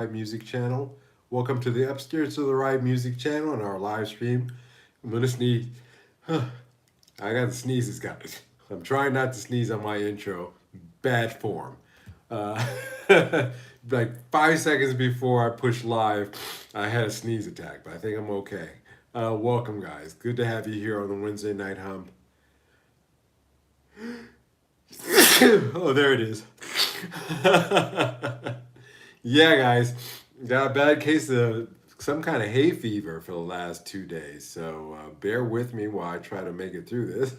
Right Music channel. Welcome to the Upstairs to the Right Music channel and our live stream. I'm gonna sneeze. I got the sneezes, guys. I'm trying not to sneeze on my intro. Bad form. Uh, like 5 seconds before I push live, I had a sneeze attack, but I think I'm okay. Welcome, guys. Good to have you here on the Wednesday night hump. Oh, there it is. Yeah, guys, got a bad case of some kind of hay fever for the last 2 days. So bear with me while I try to make it through this.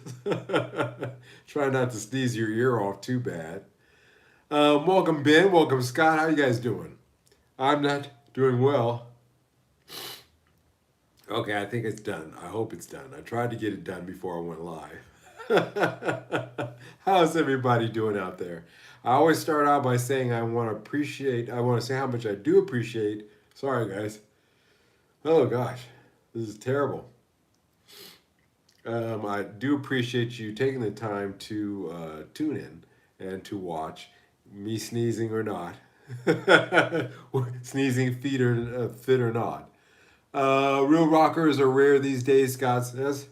Try not to sneeze your ear off too bad. Welcome, Ben. Welcome, Scott. How you guys doing? I'm not doing well. Okay, I think it's done. I hope it's done. I tried to get it done before I went live. How's everybody doing out there? I always start out by saying I want to say how much I do appreciate. Sorry, guys. Oh, gosh. This is terrible. I do appreciate you taking the time to tune in and to watch me sneezing or not. Sneezing fit or not. Real rockers are rare these days, Scott says.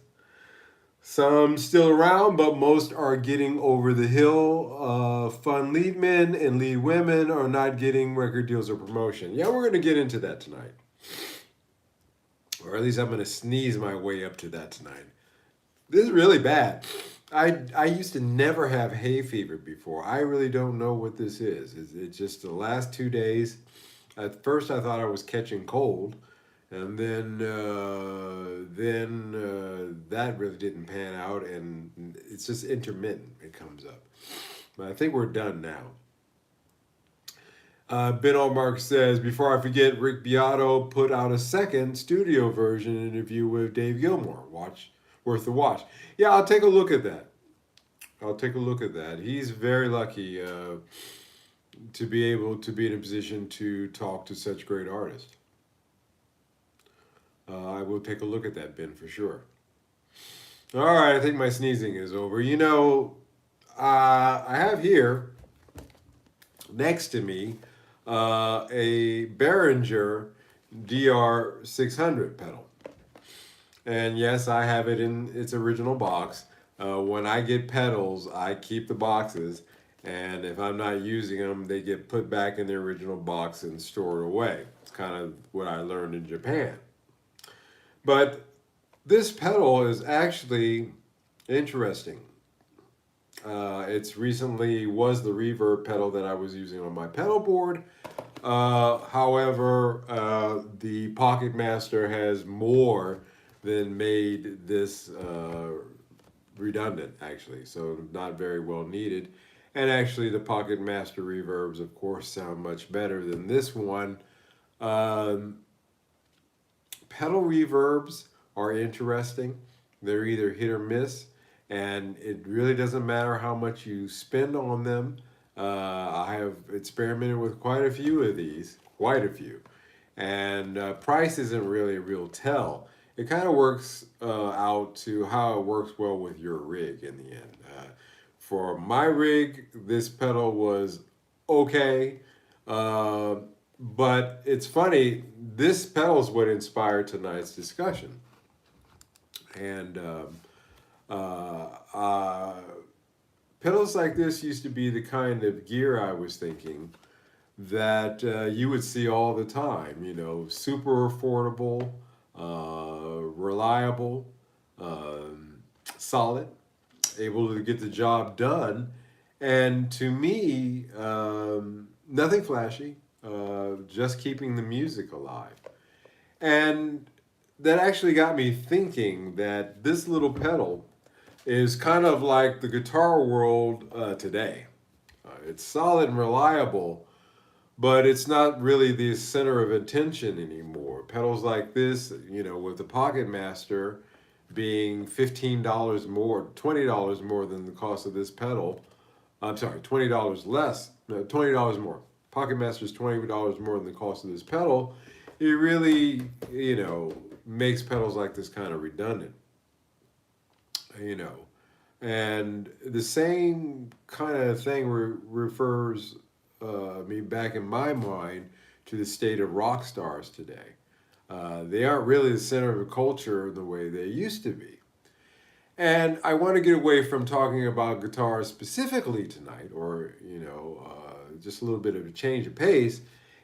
Some still around, but most are getting over the hill. Fun lead men and lead women are not getting record deals or promotion. Yeah, we're going to get into that tonight. Or at least I'm going to sneeze my way up to that tonight. This is really bad. I used to never have hay fever before. I really don't know what this is. It's just the last 2 days. At first, I thought I was catching cold, and then that really didn't pan out, and it's just intermittent. It comes up, but I think we're done now. Ben Allmark says, before I forget, Rick Beato put out a second studio version interview with Dave Gilmore. Worth the watch. Yeah, I'll take a look at that. I'll take a look at that. He's very lucky to be able to be in a position to talk to such great artists. I will take a look at that, Ben, for sure. All right, I think my sneezing is over. I have here next to me a Behringer DR 600 pedal. And yes, I have it in its original box. When I get pedals, I keep the boxes, and if I'm not using them, they get put back in the original box and stored away. It's kind of what I learned in Japan. But this pedal is actually interesting. It's recently was the reverb pedal that I was using on my pedal board. However, the Pocket Master has more than made this redundant, actually, so not very well needed. And actually, the Pocket Master reverbs, of course, sound much better than this one. Um, Pedal reverbs are interesting. They're either hit or miss, and it really doesn't matter how much you spend on them. I have experimented with quite a few of these, quite a few, and price isn't really a real tell. It kind of works out to how it works well with your rig in the end. For my rig, this pedal was okay. Uh, but it's funny, this pedal is what inspired tonight's discussion. And uh, uh, pedals like this used to be the kind of gear I was thinking that you would see all the time. Super affordable, reliable, solid, able to get the job done. And to me, nothing flashy, just keeping the music alive. And that actually got me thinking that this little pedal is kind of like the guitar world today. It's solid and reliable, but it's not really the center of attention anymore. Pedals like this, with the Pocket Master being $15 more, $20 more than the cost of this pedal. I'm sorry, $20 less, no, $20 more. Pocket Master's $20 more than the cost of this pedal. It really, makes pedals like this kind of redundant, you know. And the same kind of thing refers me back in my mind to the state of rock stars today. They aren't really the center of the culture the way they used to be. And I want to get away from talking about guitars specifically tonight, or, just a little bit of a change of pace.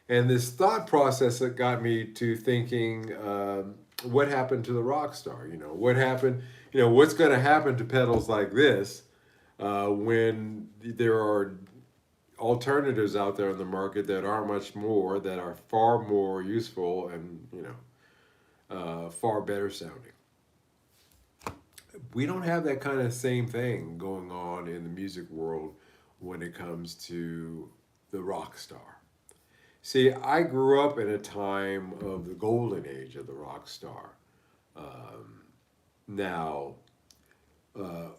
And this thought process that got me to thinking, what happened to the rock star? What happened? What's going to happen to pedals like this when there are alternatives out there in the market that are much more, that are far more useful and, far better sounding. We don't have that kind of same thing going on in the music world when it comes to the rock star. See, I grew up in a time of the golden age of the rock star. Now,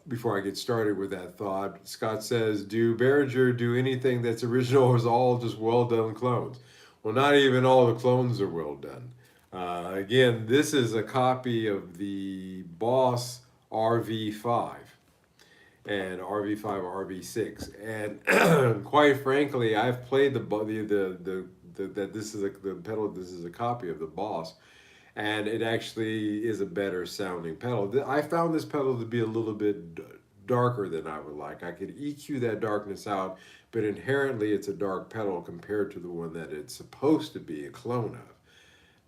before I get started with that thought, Scott says, do Behringer do anything that's original, or is all just well done clones? Well, not even all the clones are well done. Again, this is a copy of the Boss RV5 and RV5 RV6, and quite frankly, I've played that this is the pedal. This is a copy of the Boss, and it actually is a better sounding pedal. I found this pedal to be a little bit darker than I would like. I could EQ that darkness out, but inherently it's a dark pedal compared to the one that it's supposed to be a clone of.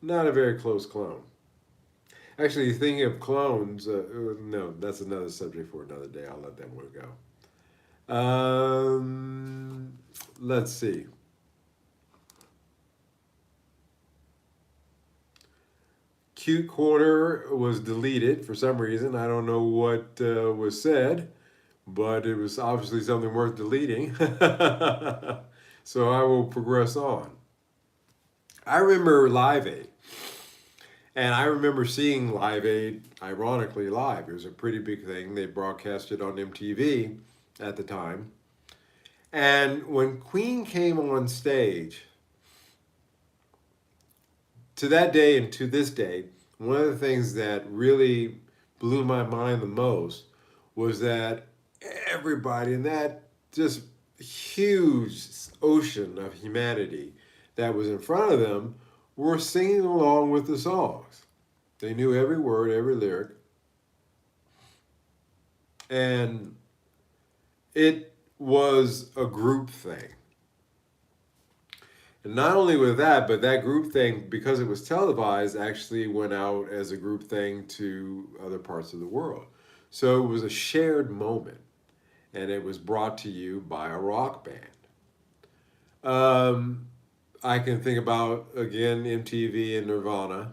Not a very close clone. Actually, thinking of clones, no, that's another subject for another day. I'll let that one go. Let's see. Cute Corner was deleted for some reason. I don't know what was said, but it was obviously something worth deleting. So I will progress on. I remember Live Aid. And I remember seeing Live Aid, ironically, live. It was a pretty big thing. They broadcast it on MTV at the time. And when Queen came on stage, to that day and to this day, one of the things that really blew my mind the most was that everybody in that just huge ocean of humanity that was in front of them were singing along with the songs. They knew every word, every lyric. And it was a group thing. And not only with that, but that group thing, because it was televised, actually went out as a group thing to other parts of the world. So it was a shared moment, and it was brought to you by a rock band. I can think about, again, MTV and Nirvana.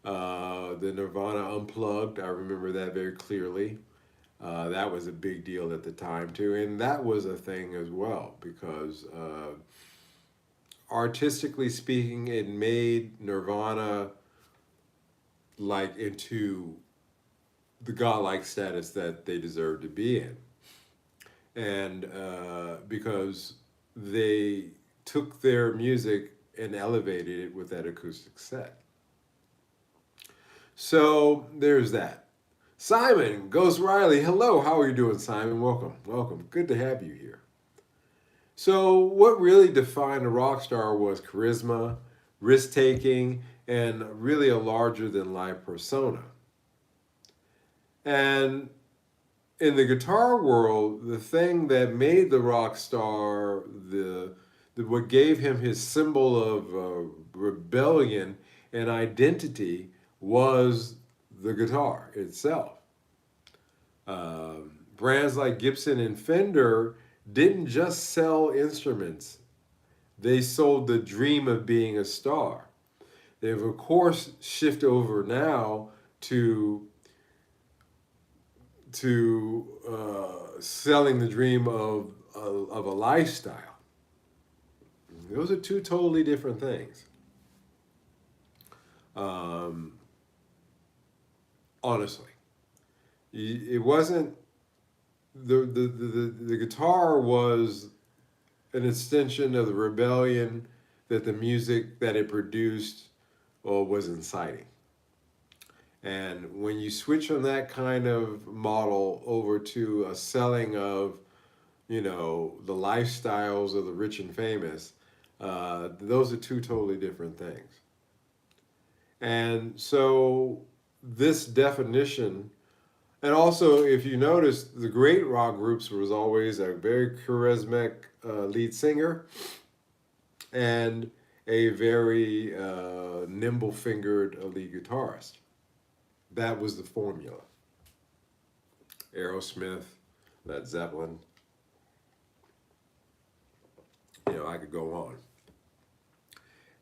The Nirvana Unplugged, I remember that very clearly. That was a big deal at the time, too. And that was a thing as well, because artistically speaking, it made Nirvana like into the godlike status that they deserved to be in. And because they took their music and elevated it with that acoustic set. So there's that. Simon, Ghost Riley, hello. How are you doing, Simon? Welcome, welcome. Good to have you here. So what really defined a rock star was charisma, risk-taking, and really a larger-than-life persona. And in the guitar world, the thing that made the rock star what gave him his symbol of rebellion and identity was the guitar itself. Brands like Gibson and Fender didn't just sell instruments. They sold the dream of being a star. They've, of course, shifted over now to selling the dream of a lifestyle. Those are two totally different things. Honestly, it wasn't the guitar was an extension of the rebellion that the music that it produced was inciting. And when you switch from that kind of model over to a selling of, the lifestyles of the rich and famous, Those are two totally different things. And so this definition, and also if you notice, the great rock groups was always a very charismatic lead singer and a very nimble-fingered lead guitarist. That was the formula. Aerosmith, Led Zeppelin, I could go on.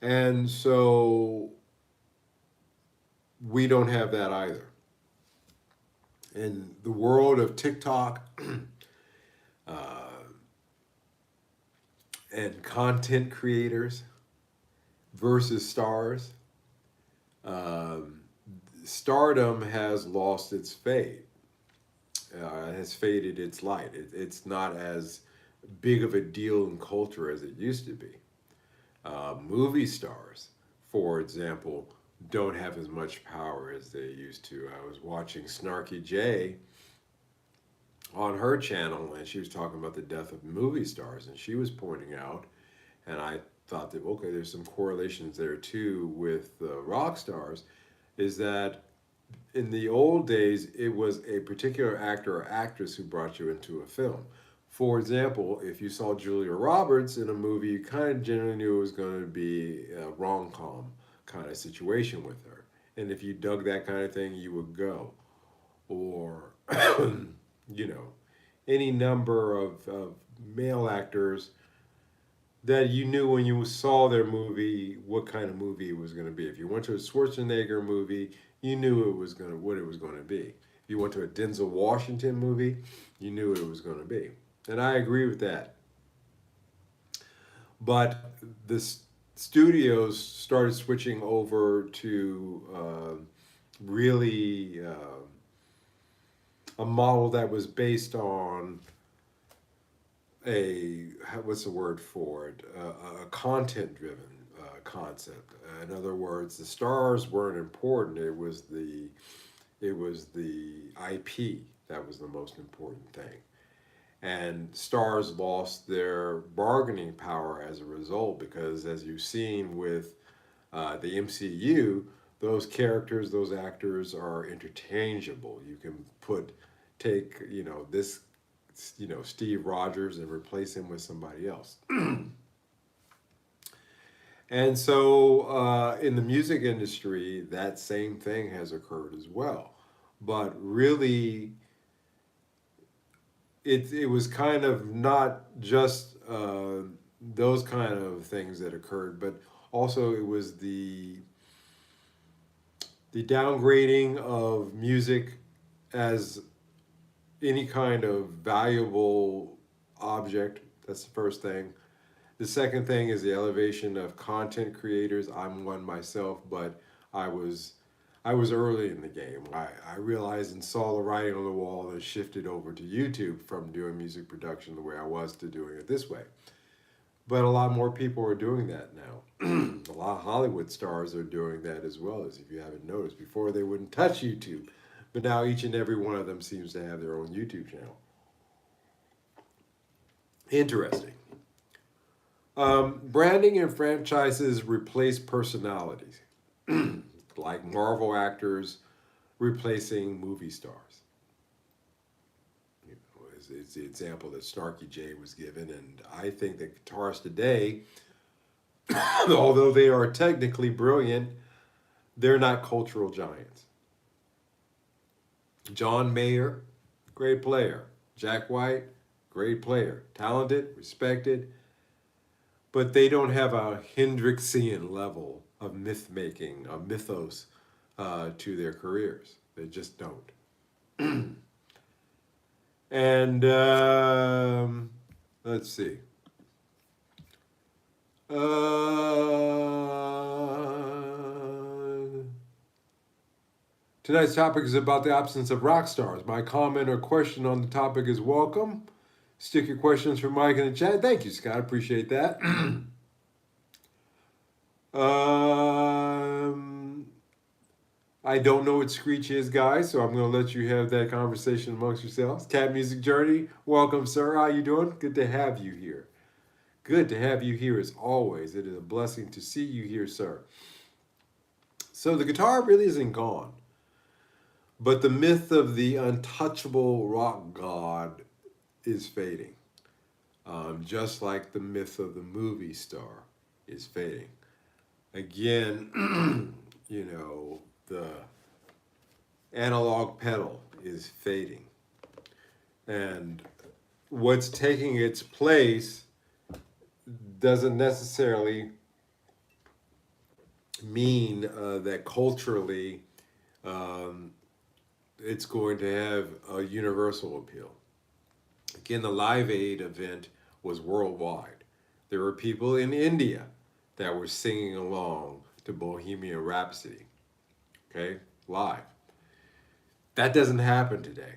And so we don't have that either. In the world of TikTok and content creators versus stars, stardom has lost its fade, has faded its light. It's not as big of a deal in culture as it used to be. Movie stars, for example, don't have as much power as they used to. I was watching Snarky J on her channel, and she was talking about the death of movie stars, and she was pointing out, and I thought that, okay, there's some correlations there too with rock stars, is that in the old days, it was a particular actor or actress who brought you into a film. For example, if you saw Julia Roberts in a movie, you kind of generally knew it was going to be a rom-com kind of situation with her. And if you dug that kind of thing, you would go. Or, any number of male actors that you knew when you saw their movie what kind of movie it was going to be. If you went to a Schwarzenegger movie, you knew what it was going to be. If you went to a Denzel Washington movie, you knew what it was going to be. And I agree with that. But the studios started switching over to really a model that was based on what's the word for it? A content-driven concept. In other words, the stars weren't important. It was the IP that was the most important thing. And stars lost their bargaining power as a result because, as you've seen with the MCU, those characters, those actors are interchangeable. You can take this Steve Rogers and replace him with somebody else. And so in the music industry, that same thing has occurred as well. But really, it was kind of not just those kind of things that occurred, but also it was the downgrading of music as any kind of valuable object. That's the first thing. The second thing is the elevation of content creators. I'm one myself, but I was early in the game. I realized and saw the writing on the wall and shifted over to YouTube from doing music production the way I was to doing it this way. But a lot more people are doing that now. A lot of Hollywood stars are doing that as well, as if you haven't noticed. Before they wouldn't touch YouTube, but now each and every one of them seems to have their own YouTube channel. Interesting. Branding and franchises replace personalities, like Marvel actors replacing movie stars. It's the example that Snarky J was given, and I think that guitarists today, although they are technically brilliant, they're not cultural giants. John Mayer, great player. Jack White, great player. Talented, respected, but they don't have a Hendrixian level of myth-making, of mythos to their careers. They just don't. And let's see. Tonight's topic is about the absence of rock stars. My comment or question on the topic is welcome. Stick your questions for Mike in the chat. Thank you, Scott. Appreciate that. I don't know what Screech is, guys, so I'm going to let you have that conversation amongst yourselves. Cat Music Journey, welcome, sir. How you doing? Good to have you here. good to have you here as always. It is a blessing to see you here, sir. So the guitar really isn't gone, but the myth of the untouchable rock god is fading, just like the myth of the movie star is fading. Again, the analog pedal is fading. And what's taking its place doesn't necessarily mean that culturally um, it's going to have a universal appeal. Again, the Live Aid event was worldwide. There were people in India that were singing along to Bohemian Rhapsody, okay, live. That doesn't happen today.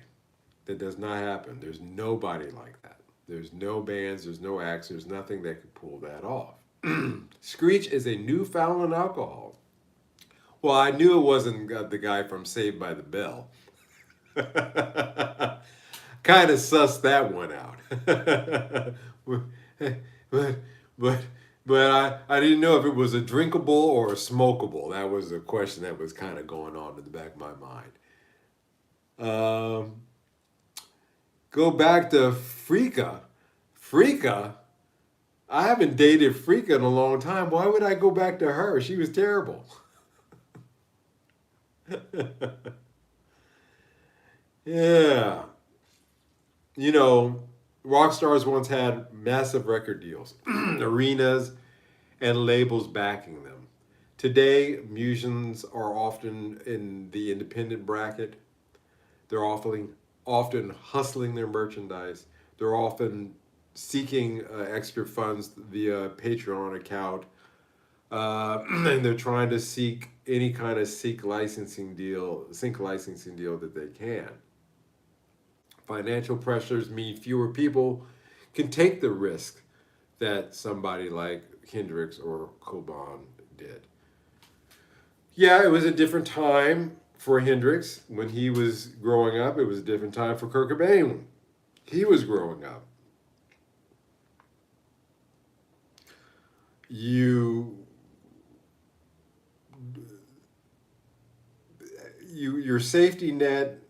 That does not happen. There's nobody like that. There's no bands, there's no acts, there's nothing that could pull that off. Screech is a Newfoundland alcohol. Well, I knew it wasn't the guy from Saved by the Bell. Kind of sussed that one out. but but I didn't know if it was a drinkable or a smokable. That was a question that was kind of going on in the back of my mind. Go back to Frika. Frika? I haven't dated Frika in a long time. Why would I go back to her? She was terrible. Yeah. You know, rock stars once had massive record deals, arenas, and labels backing them. Today, musicians are often in the independent bracket. They're often hustling their merchandise. They're often seeking extra funds via Patreon account, and they're trying to seek any kind of sync licensing deal that they can. Financial pressures mean fewer people can take the risk that somebody like Hendrix or Cobain did. Yeah, it was a different time for Hendrix when he was growing up. It was a different time for Kurt Cobain when he was growing up. You, your safety net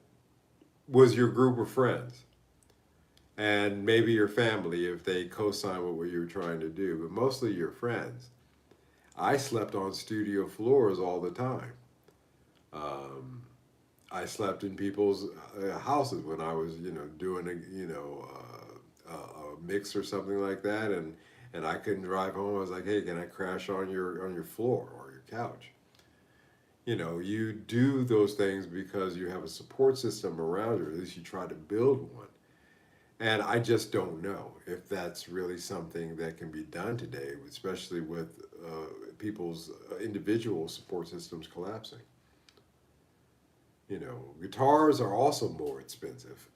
was your group of friends and maybe your family if they co-sign with what you were trying to do, but mostly your friends. I slept on studio floors all the time. Um, I slept in people's houses when I was, doing a mix or something like that, and I couldn't drive home. I was like, hey, can I crash on your floor or your couch? You do those things because you have a support system around you, or at least you try to build one. And I just don't know if that's really something that can be done today, especially with people's individual support systems collapsing. Guitars are also more expensive,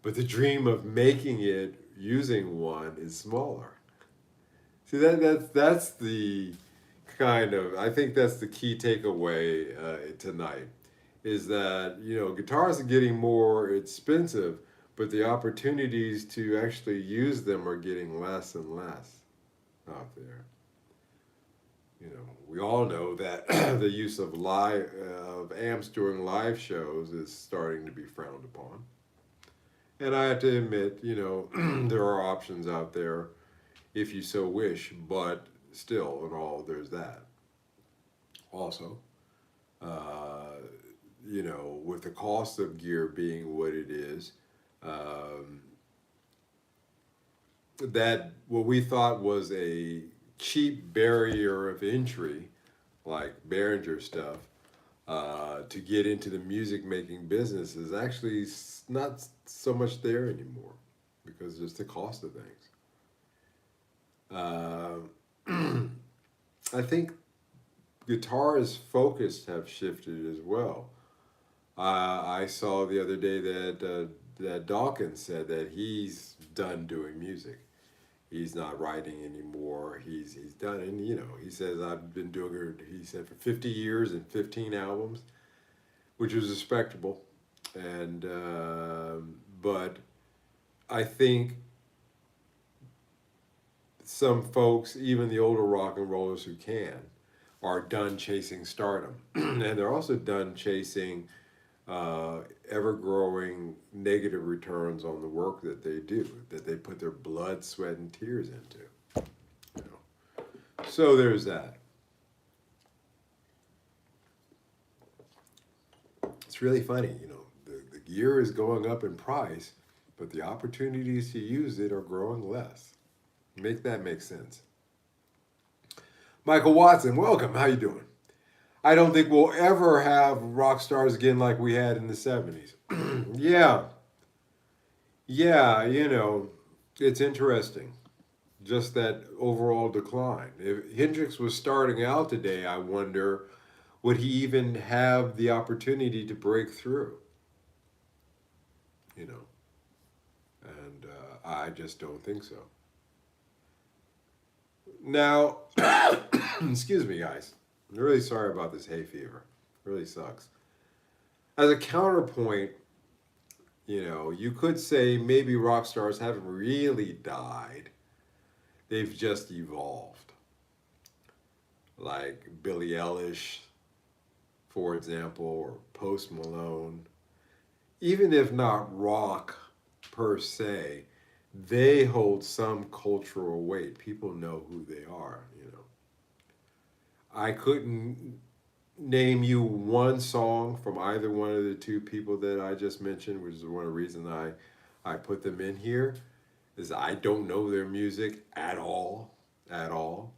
but the dream of making it using one is smaller. See that's the kind of, I think that's the key takeaway tonight, is that guitars are getting more expensive, but the opportunities to actually use them are getting less and less out there. We all know that the use of amps during live shows is starting to be frowned upon. And I have to admit, there are options out there if you so wish, but still, in all, there's that. Also, uh, with the cost of gear being what it is, um, that what we thought was a cheap barrier of entry, like Behringer stuff, to get into the music making business is actually not so much there anymore because just the cost of things. Uh, I think guitars' focus have shifted as well. I saw the other day that Dawkins said that he's done doing music. He's not writing anymore. He's done, and he says I've been doing it. He said for 50 years and 15 albums, which was respectable, and but I think some folks, even the older rock and rollers who can, are done chasing stardom. And they're also done chasing uh, ever growing negative returns on the work that they do, that they put their blood, sweat, and tears into. You know? So there's that. It's really funny, the gear is going up in price, but the opportunities to use it are growing less. Make that make sense. Michael Watson, welcome. How you doing? I don't think we'll ever have rock stars again like we had in the 70s. Yeah, yeah, it's interesting. Just that overall decline. If Hendrix was starting out today, I wonder would he even have the opportunity to break through? You know, and I just don't think so. Now, excuse me, guys. I'm really sorry about this hay fever. It really sucks. As a counterpoint, you could say maybe rock stars haven't really died. They've just evolved. Like Billie Eilish, for example, or Post Malone. Even if not rock per se, they hold some cultural weight. People know who they are. I couldn't name you one song from either one of the two people that I just mentioned, which is one of the reasons I put them in here, is I don't know their music at all, at all.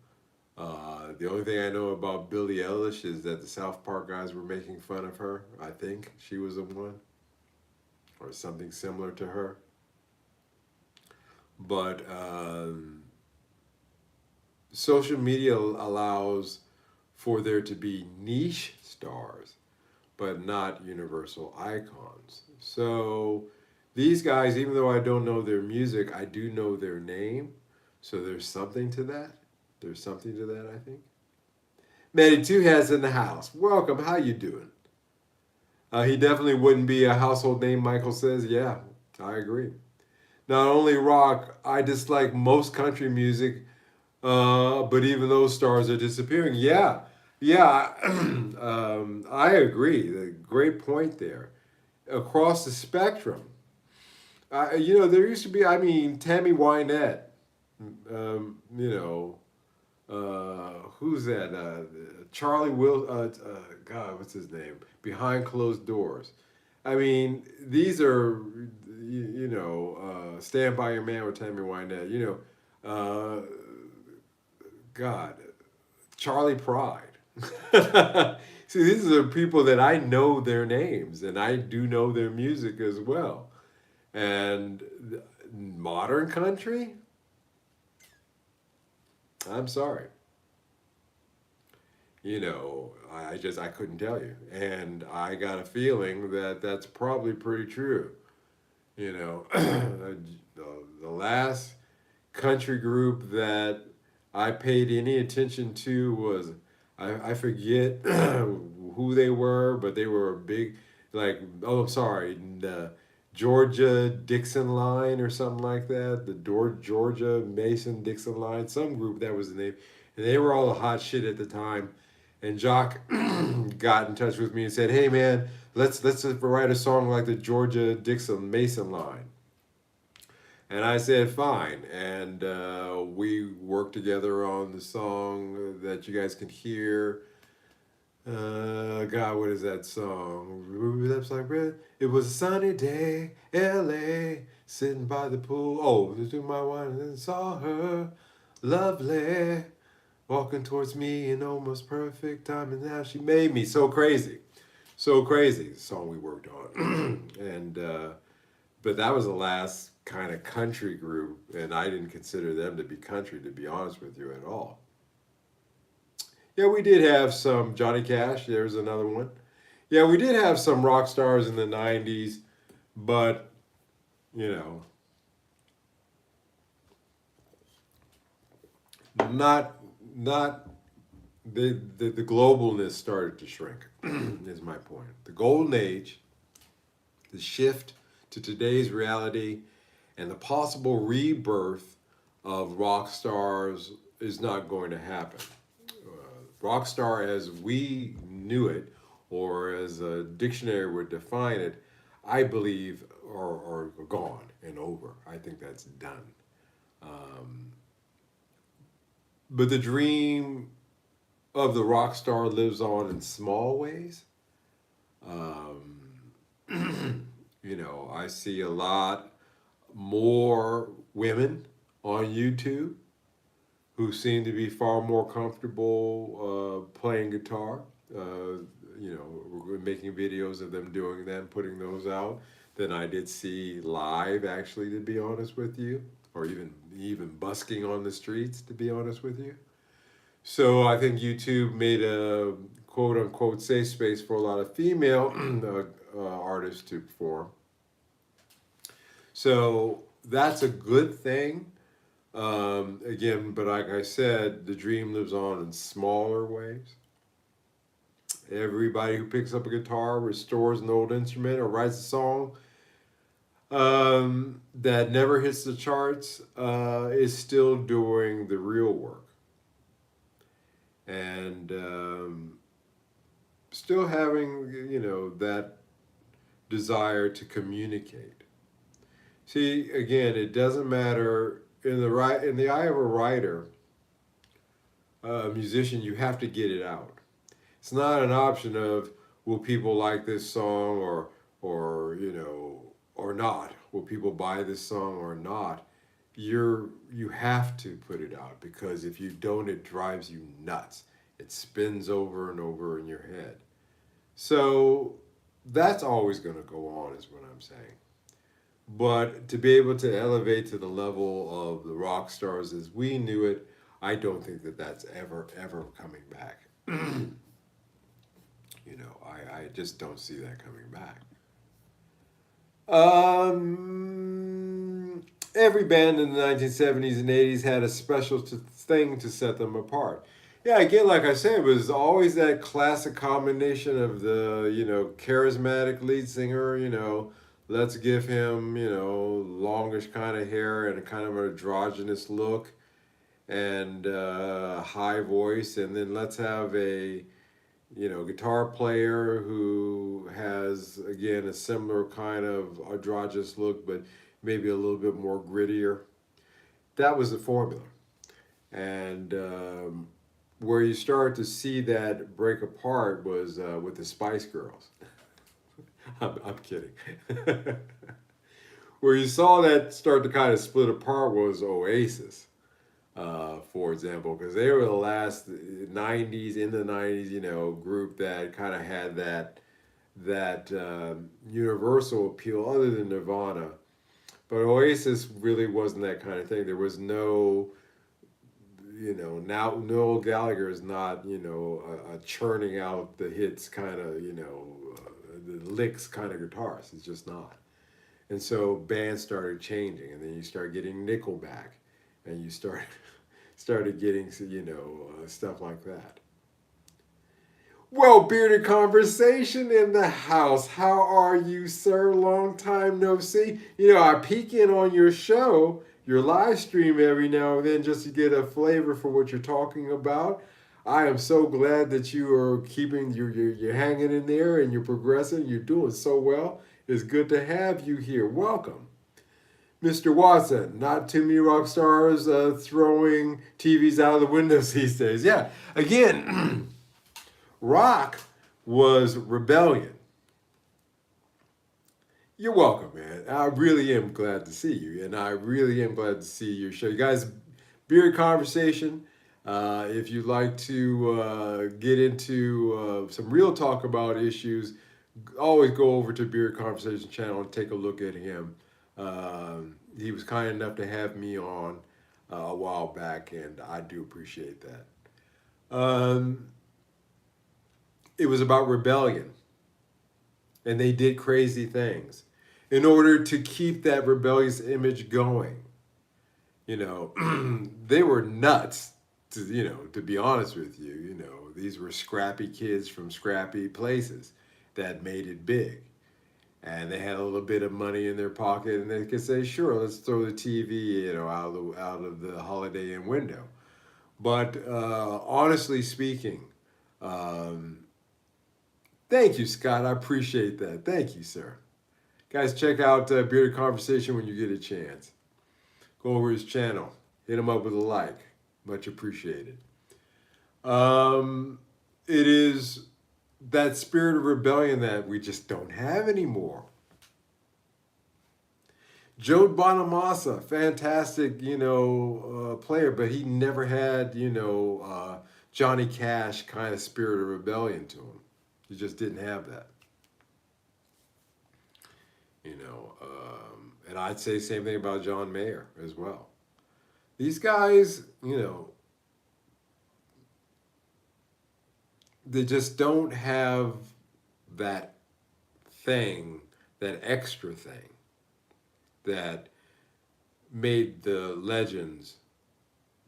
The only thing I know about Billie Eilish is that the South Park guys were making fun of her. I think she was the one, or something similar to her. But social media allows for there to be niche stars, but not universal icons. So these guys, even though I don't know their music, I do know their name. So there's something to that. There's something to that, I think. Manny Two has in the house. Welcome. How you doing? He definitely wouldn't be a household name. Michael says, "Yeah, I agree." Not only rock, I dislike most country music, but even those stars are disappearing. Yeah, yeah, I agree. Great point there. Across the spectrum, there used to be. I mean, Tammy Wynette. You know, who's that? Charlie Will. God, what's his name? Behind Closed Doors. I mean, these are, Stand By Your Man with Tammy Wynette. God, Charlie Pride. See, these are people that I know their names and I do know their music as well. And modern country, I'm sorry. I couldn't tell you. And I got a feeling that that's probably pretty true. The last country group that I paid any attention to was I forget who they were, but they were a big like I'm sorry, the Georgia Dixon Line or something like that. The Georgia Mason Dixon Line, some group that was the name, and they were all the hot shit at the time. And Jock got in touch with me and said, "Hey man, let's write a song like the Georgia Dixon Mason Line." And I said, fine. And we worked together on the song that you guys can hear. God, what is that song? Lips like red. It was a sunny day, LA, sitting by the pool. Oh, to my wine and saw her, lovely, walking towards me in almost perfect time. And now she made me so crazy. So crazy, the song we worked on. And, but that was the last kind of country group, and I didn't consider them to be country, to be honest with you, at all. Yeah, we did have some Johnny Cash. There's another one. Yeah, we did have some rock stars in the '90s, but you know, not not the globalness started to shrink. Is my point. The golden age, the shift to today's reality, and the possible rebirth of rock stars is not going to happen. Rock star as we knew it, or as a dictionary would define it, I believe are gone and over. I think that's done. Um, but the dream of the rock star lives on in small ways. Um, I see a lot more women on YouTube who seem to be far more comfortable playing guitar. We're making videos of them doing that and putting those out than I did see live. Actually, to be honest with you, or even busking on the streets. To be honest with you, so I think YouTube made a quote unquote safe space for a lot of female artists to perform. So that's a good thing. Again, but like I said, the dream lives on in smaller ways. Everybody who picks up a guitar, restores an old instrument, or writes a song that never hits the charts is still doing the real work. And still having, that desire to communicate. See, again, it doesn't matter in the eye of a writer, a musician. You have to get it out. It's not an option of will people like this song or not. Will people buy this song or not? You have to put it out because if you don't, it drives you nuts. It spins over and over in your head. So that's always going to go on, is what I'm saying. But to be able to elevate to the level of the rock stars as we knew it, I don't think that that's ever coming back. I just don't see that coming back. Every band in the 1970s and 80s had a special thing to set them apart. Yeah, again, like I said, it was always that classic combination of the, charismatic lead singer, let's give him, longish kind of hair and a kind of an androgynous look and high voice. And then let's have a, guitar player who has, again, a similar kind of androgynous look, but maybe a little bit more grittier. That was the formula. And where you start to see that break apart was with the Spice Girls. I'm kidding. Where you saw that start to kind of split apart was Oasis, for example, because they were the last '90s in the '90s, group that kind of had that universal appeal, other than Nirvana. But Oasis really wasn't that kind of thing. There was no, now Noel Gallagher is not, a churning out the hits kind of, the licks kind of guitarist. It's just not. And so bands started changing, and then you start getting Nickelback, and you started getting, stuff like that. Well, Bearded Conversation in the house. How are you, sir? Long time no see. I peek in on your show, your live stream every now and then just to get a flavor for what you're talking about. I am so glad that you are keeping, you're hanging in there and you're progressing. You're doing so well. It's good to have you here. Welcome. Mr. Watson, not too many rock stars throwing TVs out of the windows these days. Yeah, again, rock was rebellion. You're welcome, man. I really am glad to see you, and I really am glad to see your show. You guys, Beard Conversation. If you'd like to get into some real talk about issues, always go over to Beard Conversation channel and take a look at him. He was kind enough to have me on a while back, and I do appreciate that. It was about rebellion, and they did crazy things in order to keep that rebellious image going. They were nuts, to be honest with you. These were scrappy kids from scrappy places that made it big. and they had a little bit of money in their pocket, and they could say, "Sure, let's throw the TV, out of the Holiday Inn window." But honestly speaking, um, thank you, Scott. I appreciate that. Thank you, sir. Guys, check out Bearded Conversation when you get a chance. Go over his channel, hit him up with a like. Much appreciated. Um, it is that spirit of rebellion that we just don't have anymore. Joe Bonamassa, fantastic, player, but he never had, Johnny Cash kind of spirit of rebellion to him. He just didn't have that, and I'd say the same thing about John Mayer as well. These guys, they just don't have that thing, that extra thing that made the legends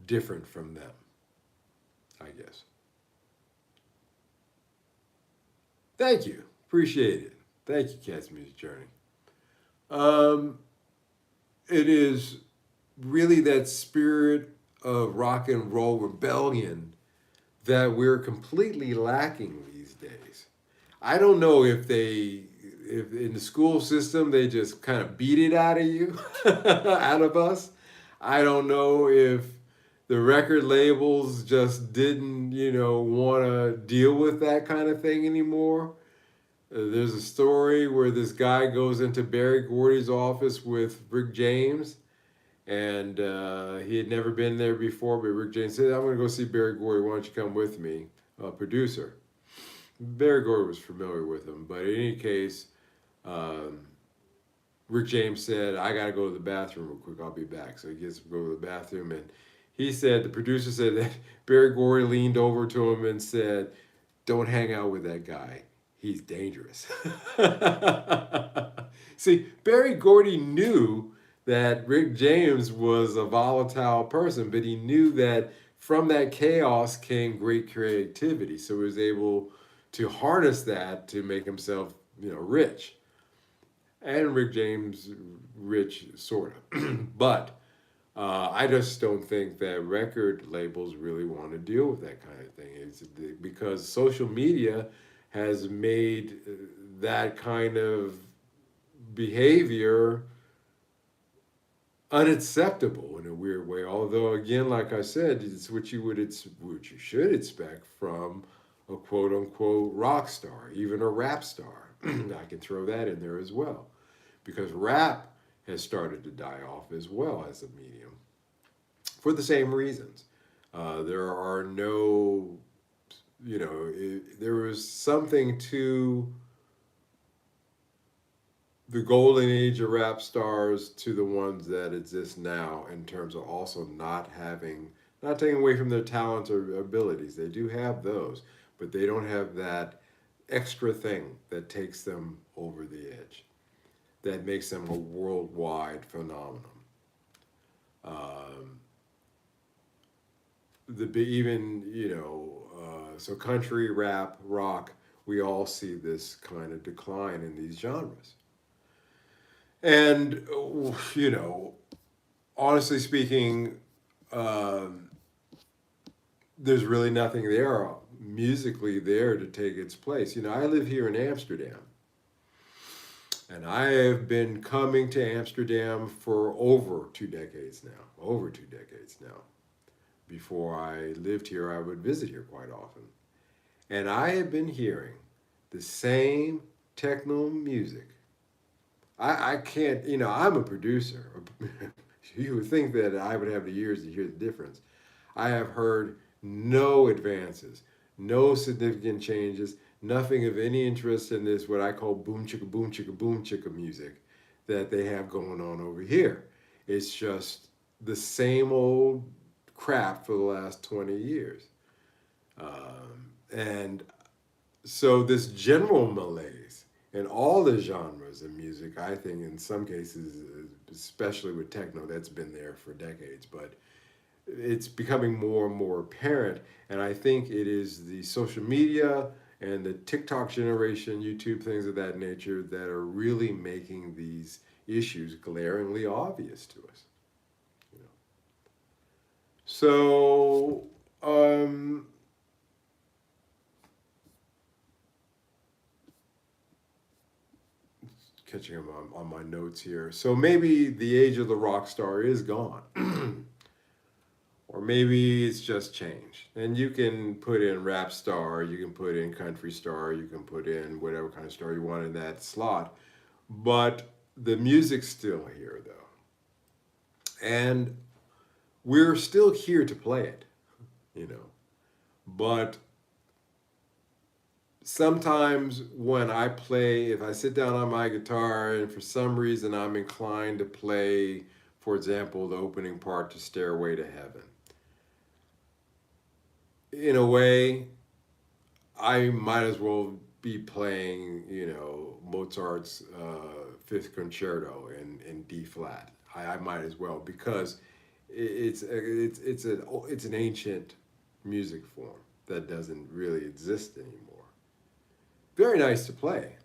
different from them, I guess. Thank you. Appreciate it. Thank you, Cat's Music Journey. Um, it is really that spirit of rock and roll rebellion that we're completely lacking these days. I don't know if in the school system they just kind of beat it out of you, out of us. I don't know if the record labels just didn't, want to deal with that kind of thing anymore. There's a story where this guy goes into Berry Gordy's office with Rick James, and he had never been there before, but Rick James said, "I'm going to go see Berry Gordy. Why don't you come with me?" Producer. Berry Gordy was familiar with him, but in any case, um, Rick James said, "I got to go to the bathroom real quick. I'll be back." So he gets to go to the bathroom, and the producer said that Berry Gordy leaned over to him and said, "Don't hang out with that guy. He's dangerous." See, Berry Gordy knew that Rick James was a volatile person, but he knew that from that chaos came great creativity. So he was able to harness that to make himself, rich. And Rick James, rich, sort of. But I just don't think that record labels really want to deal with that kind of thing. It's because social media has made that kind of behavior unacceptable in a weird way. Although, again, like I said, it's what you should expect from a quote unquote rock star, even a rap star. I can throw that in there as well, because rap has started to die off as well as a medium for the same reasons. There are no, there was something to the golden age of rap stars to the ones that exist now, in terms of also not taking away from their talents or abilities. They do have those, but they don't have that extra thing that takes them over the edge, that makes them a worldwide phenomenon. Um, so country, rap, rock, we all see this kind of decline in these genres. And, honestly speaking, um, there's really nothing there musically there to take its place. I live here in Amsterdam, and I have been coming to Amsterdam for over 2 decades now. Over 2 decades now. Before I lived here, I would visit here quite often. And I have been hearing the same techno music. I can't, I'm a producer. You would think that I would have the years to hear the difference. I have heard no advances, no significant changes, nothing of any interest in this, what I call boom chicka boom chicka boom chicka music that they have going on over here. It's just the same old crap for the last 20 years. And so this general malaise in all the genres of music, I think in some cases, especially with techno, that's been there for decades, but it's becoming more and more apparent. And I think it is the social media and the TikTok generation, YouTube, things of that nature that are really making these issues glaringly obvious to us. You know? So, catching up on my notes here. So maybe the age of the rock star is gone. Or maybe it's just changed. And you can put in rap star, you can put in country star, you can put in whatever kind of star you want in that slot. But the music's still here, though. And we're still here to play it, you know. But sometimes when I play, if I sit down on my guitar and for some reason I'm inclined to play, for example, the opening part to Stairway to Heaven, in a way, I might as well be playing, Mozart's Fifth Concerto in D flat. I might as well because it's an ancient music form that doesn't really exist anymore. Very nice to play.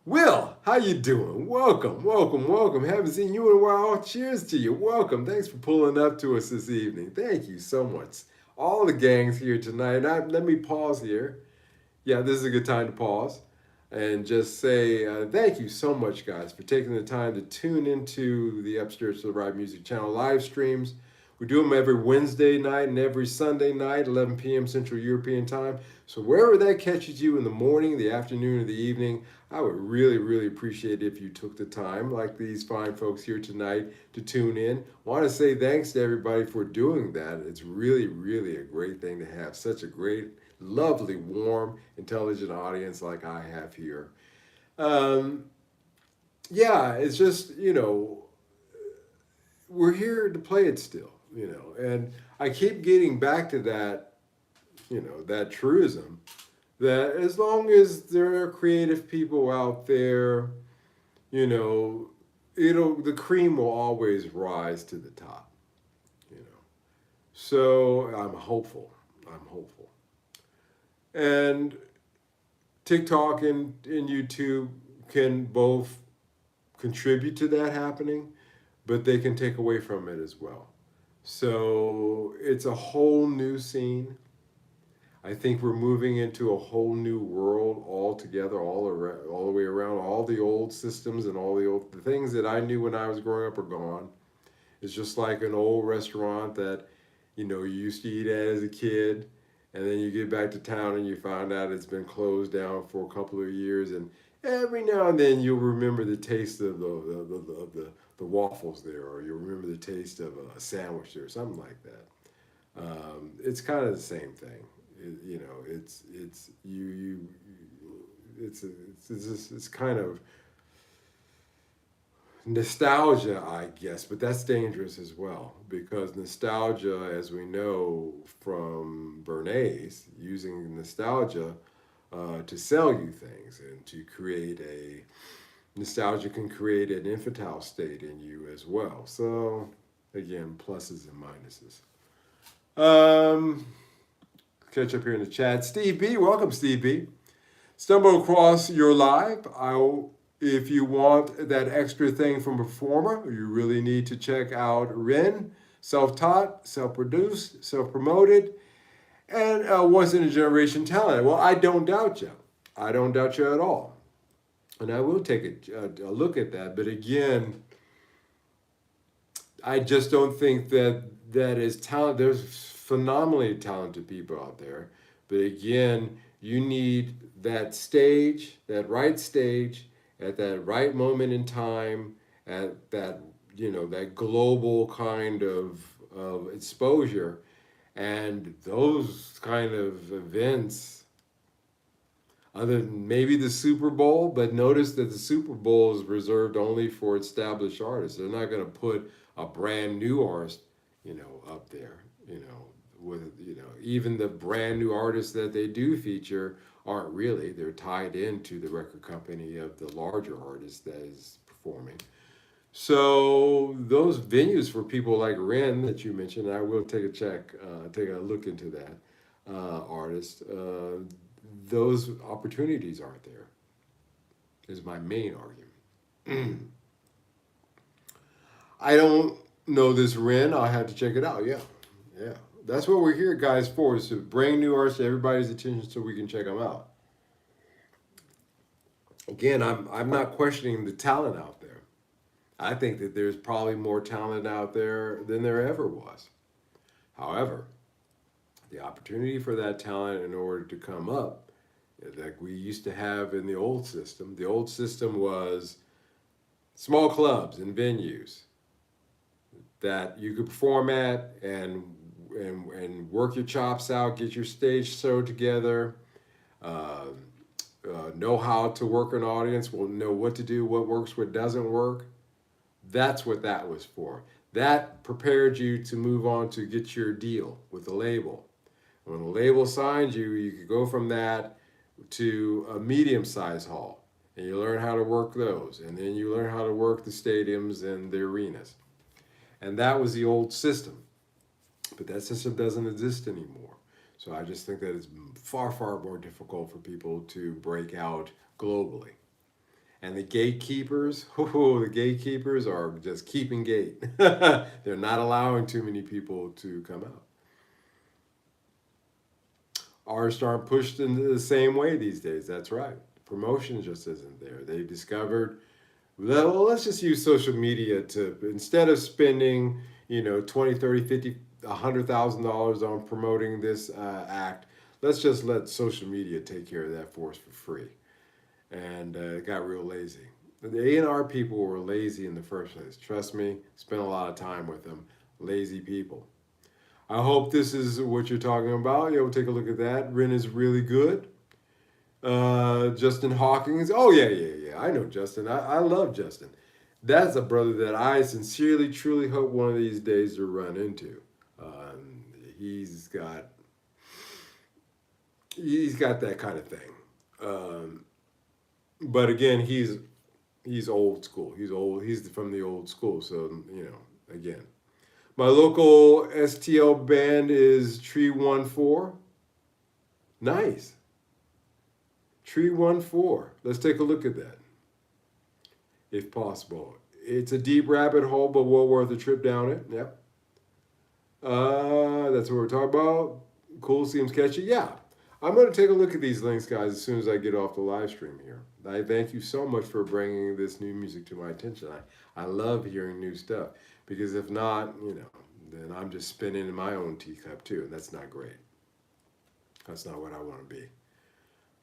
Will, how you doing? Welcome, welcome, welcome. Haven't seen you in a while. Cheers to you. Welcome. Thanks for pulling up to us this evening. Thank you so much. All the gangs here tonight. Let me pause here. Yeah, this is a good time to pause and just say thank you so much, guys, for taking the time to tune into the Upstairs to the Right Music Channel live streams. We do them every Wednesday night and every Sunday night, 11 p.m. Central European Time. So wherever that catches you in the morning, the afternoon, or the evening, I would really, really appreciate it if you took the time, like these fine folks here tonight, to tune in. Want to say thanks to everybody for doing that. It's really, really a great thing to have such a great, lovely, warm, intelligent audience like I have here. Um, yeah, it's just, we're here to play it still, and I keep getting back to that, that truism that as long as there are creative people out there, you know, the cream will always rise to the top, you know. So I'm hopeful. I'm hopeful. And TikTok and YouTube can both contribute to that happening, but they can take away from it as well. So it's a whole new scene. I think we're moving into a whole new world altogether, all the way around. All the old systems and all the things that I knew when I was growing up are gone. It's just like an old restaurant that you used to eat at as a kid, and then you get back to town and you find out it's been closed down for a couple of years, and every now and then you'll remember the taste of the waffles there, or you'll remember the taste of a sandwich there, something like that. It's kind of the same thing. It's you it's kind of nostalgia, I guess, but that's dangerous as well because nostalgia, as we know from Bernays, using nostalgia to sell you things and to create a nostalgia can create an infantile state in you as well. So again, pluses and minuses. Um, Catch up here in the chat. Steve B, welcome, Steve B. Stumble across your live. If you want that extra thing from a performer, you really need to check out Ren, self-taught, self-produced, self-promoted, and once in a generation talent. Well, I don't doubt you. I don't doubt you at all. And I will take a look at that. But again, I just don't think that is talent. There's phenomenally talented people out there. But again, you need that stage, that right stage, at that right moment in time, at that that global kind of exposure, and those kind of events. Other than maybe the Super Bowl, but notice that the Super Bowl is reserved only for established artists. They're not going to put a brand new artist, up there. With even the brand new artists that they do feature aren't really. They're tied into the record company of the larger artist that is performing. So those venues for people like Ren that you mentioned, I will take a look into that. artists, those opportunities aren't there, is my main argument. I don't know this Ren. I'll have to check it out. Yeah. Yeah. That's what we're here, guys, for, is to bring new artists to everybody's attention so we can check them out. Again, I'm not questioning the talent out there. I think that there's probably more talent out there than there ever was. However, the opportunity for that talent in order to come up, like we used to have in the old system. The old system was small clubs and venues that you could perform at and work your chops out, get your stage show together, uh, know how to work an audience, will know what to do, what works, what doesn't work. That's what that was for. That prepared you to move on to get your deal with the label. When the label signed you, you could go from that to a medium-sized hall, and you learn how to work those, and then you learn how to work the stadiums and the arenas. And that was the old system. But that system doesn't exist anymore. So I just think that it's far, far more difficult for people to break out globally. And the gatekeepers, the gatekeepers are just keeping gate. They're not allowing too many people to come out. Artists aren't pushed in the same way these days. That's right. Promotion just isn't there. They've discovered, well, let's just use social media to, instead of spending, 20, 30, 50, $100,000 on promoting this act, let's just let social media take care of that for us for free. And it got real lazy. The A&R people were lazy in the first place. Trust me, spent a lot of time with them. Lazy people. I hope this is what you're talking about. We'll take a look at that. Ren is really good. Justin Hawkins. Oh, yeah, yeah, yeah. I know Justin. I love Justin. That's a brother that I sincerely, truly hope one of these days to run into. Um, he's got he's got that kind of thing. Um, but again, he's old school. He's old. He's from the old school. So again, my local STL band is Tree 14. Nice. Tree 14. Let's take a look at that, if possible. It's a deep rabbit hole, but well worth a trip down it. Yep. That's what we're talking about. Cool, seems catchy. Yeah. I'm going to take a look at these links, guys, as soon as I get off the live stream here. I thank you so much for bringing this new music to my attention. I love hearing new stuff, because if not, then I'm just spinning in my own teacup too, and that's not great. That's not what I want to be.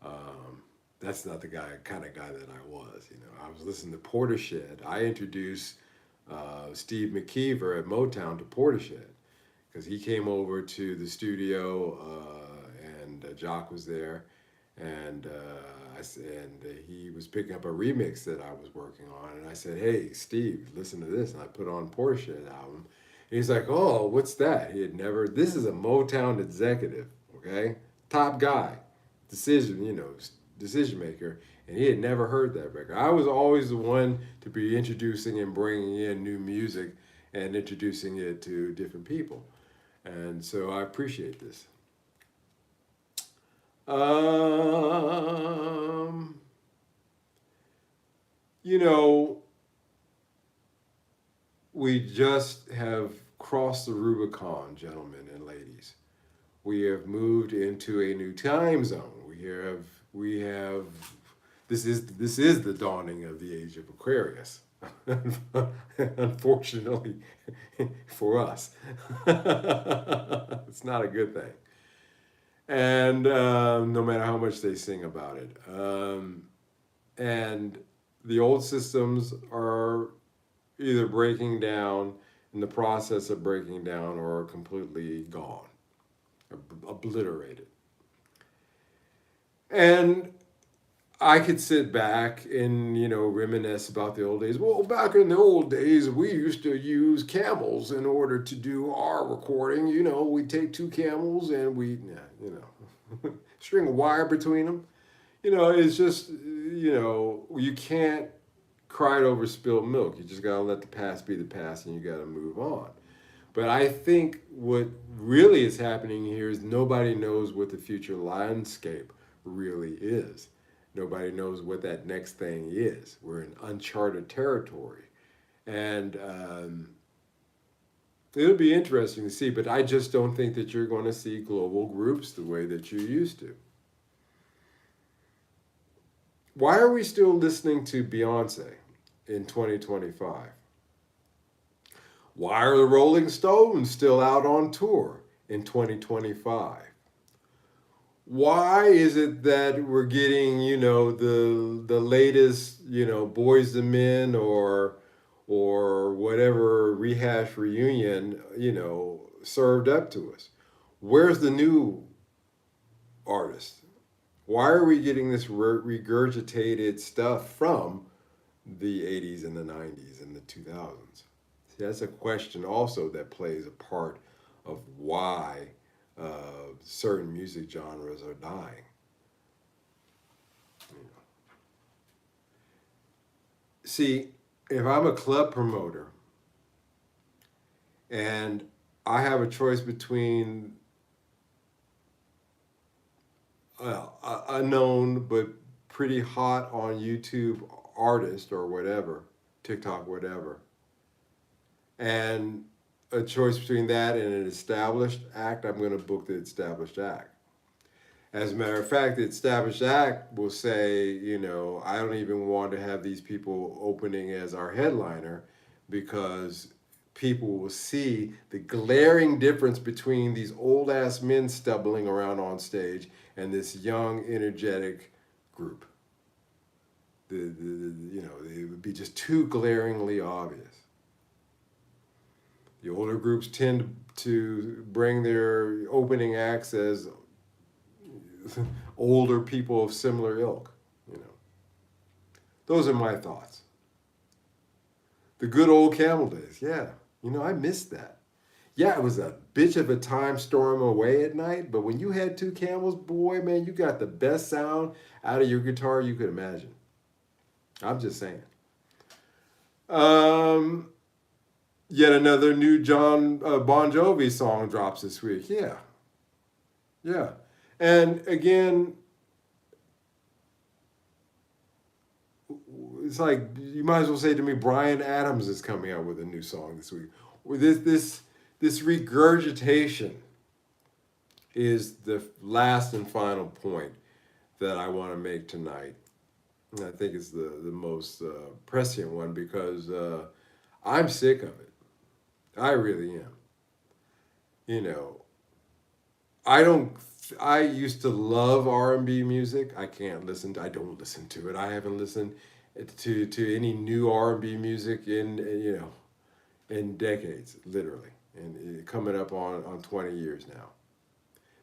Um, that's not the kind of guy that I was. I was listening to Portishead. I introduced Steve McKeever at Motown to Portishead because he came over to the studio and Jock was there, and he was picking up a remix that I was working on, and I said, "Hey, Steve, listen to this," and I put on Portishead album. And he's like, "Oh, what's that?" He had never. This is a Motown executive, okay, top guy, decision maker, and he had never heard that record. I was always the one to be introducing and bringing in new music and introducing it to different people, and so I appreciate this. Um, you know, we just have crossed the Rubicon, gentlemen and ladies. We have moved into a new time zone. We have this is the dawning of the age of Aquarius. Unfortunately for us, it's not a good thing. And no matter how much they sing about it, and the old systems are either breaking down, in the process of breaking down, or completely gone, obliterated. And I could sit back and reminisce about the old days. Well, back in the old days, we used to use camels in order to do our recording. We take two camels and we, string a wire between them. It's just you can't cry over spilled milk. You just gotta let the past be the past, and you gotta move on. But I think what really is happening here is nobody knows what the future landscape really is. Nobody knows what that next thing is. We're in uncharted territory. And it'll be interesting to see, but I just don't think that you're going to see global groups the way that you used to. Why are we still listening to Beyonce in 2025? Why are the Rolling Stones still out on tour in 2025? Why is it that we're getting, the latest, Boys to Men or whatever rehash reunion, served up to us? Where's the new artist? Why are we getting this regurgitated stuff from the 80s and the 90s and the 2000s? See, that's a question also that plays a part of why certain music genres are dying. See, if I'm a club promoter and I have a choice between unknown but pretty hot on YouTube artist or whatever, TikTok, whatever, and a choice between that and an established act, I'm going to book the established act. As a matter of fact, the established act will say, I don't even want to have these people opening as our headliner because people will see the glaring difference between these old ass men stumbling around on stage and this young, energetic group. It would be just too glaringly obvious. The older groups tend to bring their opening acts as older people of similar ilk. Those are my thoughts. The good old Camel days, yeah. I missed that. Yeah, it was a bitch of a time storm away at night, but when you had two camels, boy, man, you got the best sound out of your guitar you could imagine. I'm just saying. Yet another new John Bon Jovi song drops this week. Yeah. And again, it's like you might as well say to me, Bryan Adams is coming out with a new song this week. This regurgitation is the last and final point that I want to make tonight. And I think it's the most prescient one because I'm sick of it. I really am. I used to love R&B music. I don't listen to it. I haven't listened to any new R&B music in decades, literally, and coming up on 20 years now,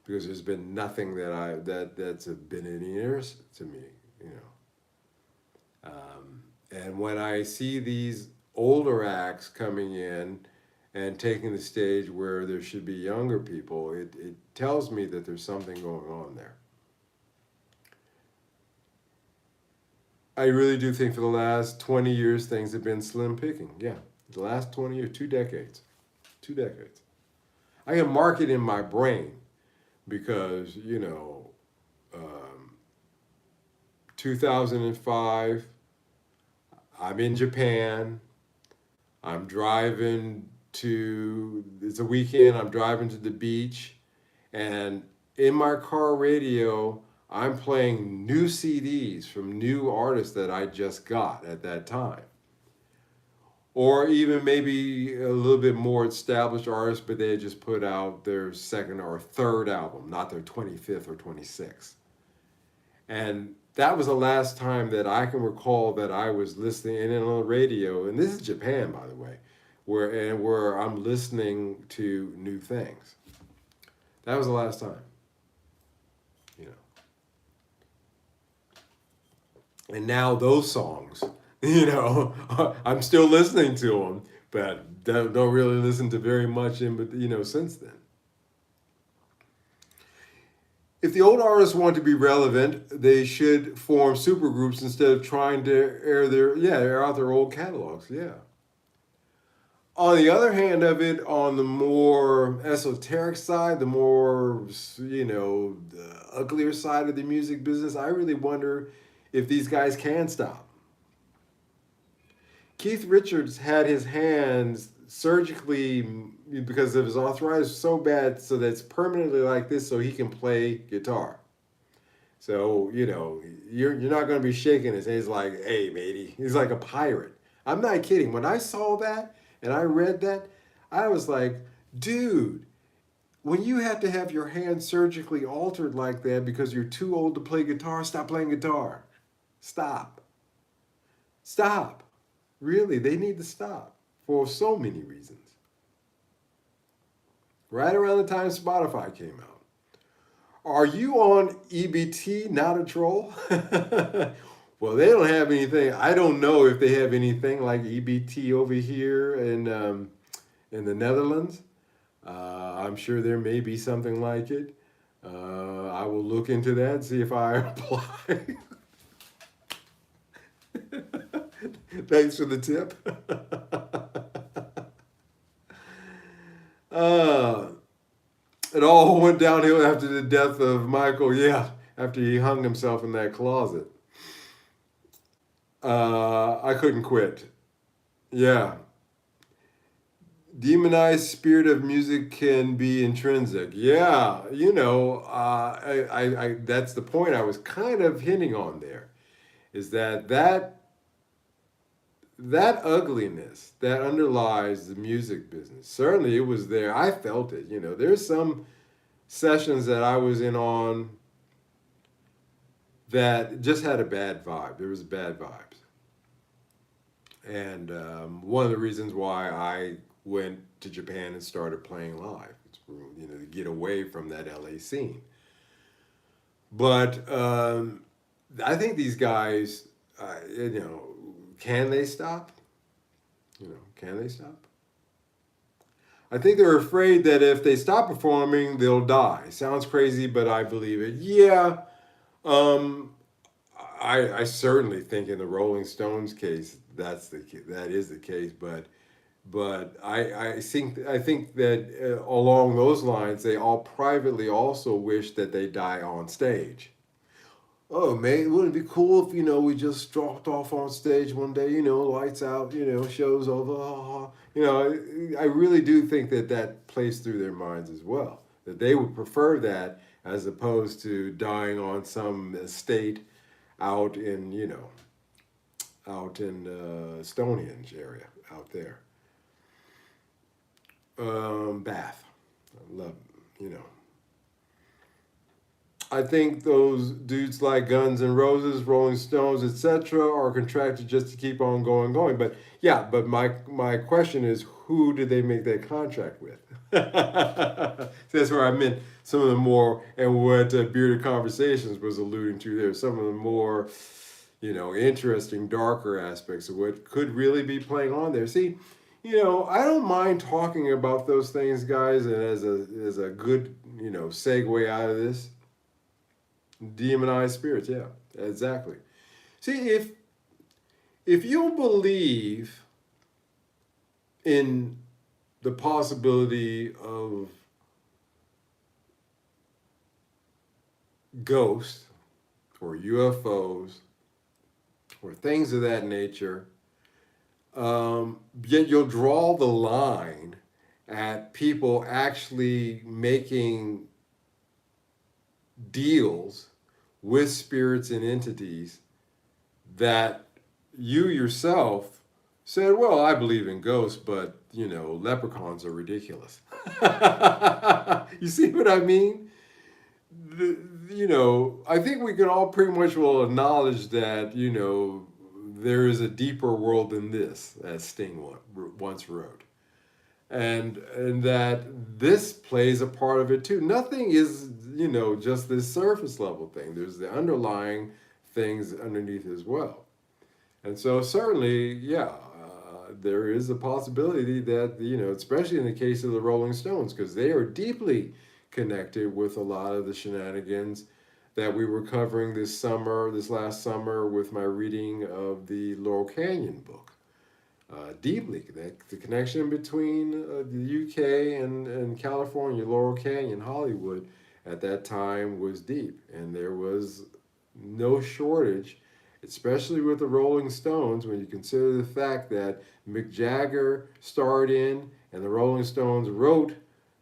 because there's been nothing that's been in ears to me, and when I see these older acts coming in and taking the stage where there should be younger people, it tells me that there's something going on there. I really do think for the last 20 years, things have been slim picking. Yeah, the last 20 years, 2 decades. 2 decades. I can mark it in my brain because, 2005, I'm in Japan. I'm driving it's a weekend, I'm driving to the beach, and in my car radio, I'm playing new CDs from new artists that I just got at that time. Or even maybe a little bit more established artists, but they had just put out their second or third album, not their 25th or 26th. And that was the last time that I can recall that I was listening in on the radio, and this is Japan, by the way, where I'm listening to new things. That was the last time, And now those songs, I'm still listening to them, but don't really listen to very much since then. If the old artists want to be relevant, they should form supergroups instead of trying to air out their old catalogs. Yeah. On the other hand of it, on the more esoteric side, the more, the uglier side of the music business, I really wonder if these guys can stop. Keith Richards had his hands surgically, because of his arthritis so bad, so that it's permanently like this, so he can play guitar. So, you're not going to be shaking his hands like, hey, matey. He's like a pirate. I'm not kidding. When I saw that and I read that, I was like, dude, when you have to have your hands surgically altered like that because you're too old to play guitar, stop playing guitar. Stop. Stop. Really, they need to stop for so many reasons. Right around the time Spotify came out. Are you on EBT, not a troll? Well, they don't have anything. I don't know if they have anything like EBT over here in the Netherlands. I'm sure there may be something like it. I will look into that and see if I apply. Thanks for the tip. uh, it all went downhill after the death of Michael. Yeah, after he hung himself in that closet. I couldn't quit. Yeah. Demonized spirit of music can be intrinsic. Yeah, that's the point I was kind of hinting on there, is that ugliness that underlies the music business. Certainly, it was there. I felt it. There's some sessions that I was in on that just had a bad vibe. There was bad vibes, and one of the reasons why I went to Japan and started playing live, to get away from that LA scene. But I think these guys, can they stop? Can they stop? I think they're afraid that if they stop performing, they'll die. Sounds crazy, but I believe it. Yeah, um, I certainly think in the Rolling Stones case, that is the case. But I think that along those lines, they all privately also wish that they die on stage. Oh man, wouldn't it be cool if we just dropped off on stage one day? Lights out, show's over. I really do think that that plays through their minds as well. That they would prefer that as opposed to dying on some estate out in Stonehenge area out there. Bath, I love you know I think those dudes like Guns N' Roses, Rolling Stones, etc., are contracted just to keep on going. But yeah, but my question is, who did they make that contract with? That's where I meant some of the more, and what Bearded Conversations was alluding to there. Some of the more, interesting, darker aspects of what could really be playing on there. See, I don't mind talking about those things, guys, and as a good, segue out of this. Demonized spirits, yeah, exactly. See, if you believe in the possibility of ghosts or UFOs or things of that nature, yet you'll draw the line at people actually making deals with spirits and entities that you yourself said, well, I believe in ghosts, but leprechauns are ridiculous. You see what I mean? I think we can all pretty much will acknowledge that there is a deeper world than this, as Sting once wrote, and that this plays a part of it too. Nothing is just this surface level thing. There's the underlying things underneath as well. And so certainly, yeah, there is a possibility that especially in the case of the Rolling Stones, because they are deeply connected with a lot of the shenanigans that we were covering this last summer with my reading of the Laurel Canyon book. deeply. The connection between the UK and California, Laurel Canyon, Hollywood, at that time was deep, and there was no shortage, especially with the Rolling Stones, when you consider the fact that Mick Jagger starred in and the Rolling Stones wrote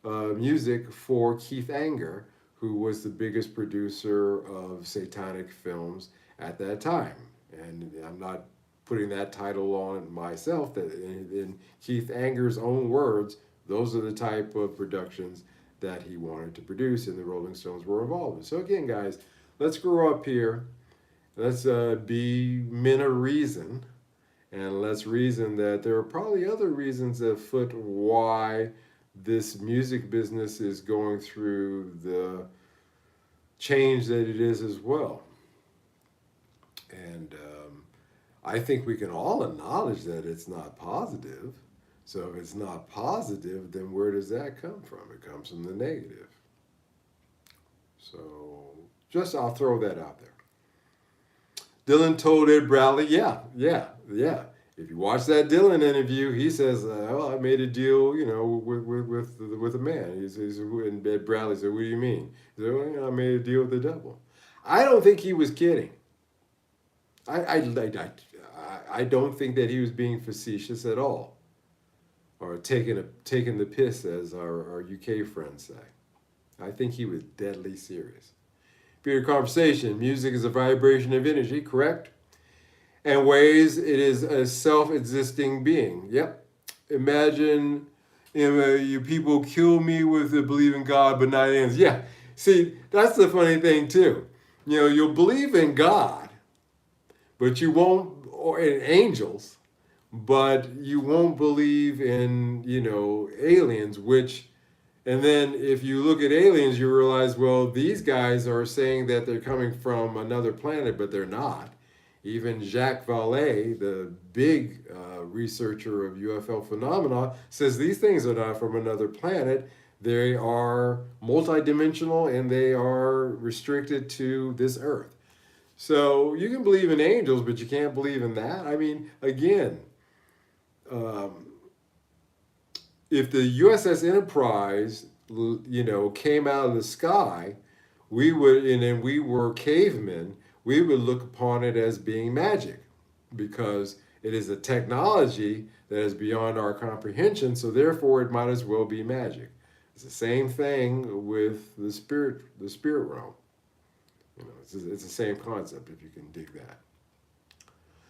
music for Keith Anger, who was the biggest producer of satanic films at that time. And I'm not putting that title on myself. That in Keith Anger's own words, those are the type of productions that he wanted to produce, and the Rolling Stones were involved in. So again, guys, let's grow up here. Let's be men of reason, and let's reason that there are probably other reasons afoot why this music business is going through the change that it is as well. And I think we can all acknowledge that it's not positive. So if it's not positive, then where does that come from? It comes from the negative. So just I'll throw that out there. Dylan told Ed Bradley, yeah. If you watch that Dylan interview, he says, "Well, I made a deal, with a man." And Ed Bradley said, "What do you mean?" He said, "Well, I made a deal with the devil." I don't think he was kidding. I don't think that he was being facetious at all, or taking the piss, as our UK friends say. I think he was deadly serious. Peter Conversation, music is a vibration of energy, correct? And ways it is a self-existing being. Yep. Imagine you people kill me with the believe in God, but not aliens. Yeah. See, that's the funny thing too. You'll believe in God, but you won't, or in angels, but you won't believe in, aliens, which, and then if you look at aliens, you realize, well, these guys are saying that they're coming from another planet, but they're not. Even Jacques Vallée, the big researcher of UFO phenomena, says these things are not from another planet. They are multidimensional and they are restricted to this Earth. So you can believe in angels, but you can't believe in that. I mean, again, if the USS Enterprise, came out of the sky, and we were cavemen, we would look upon it as being magic, because it is a technology that is beyond our comprehension. So therefore, it might as well be magic. It's the same thing with the spirit realm. It's the same concept, if you can dig that.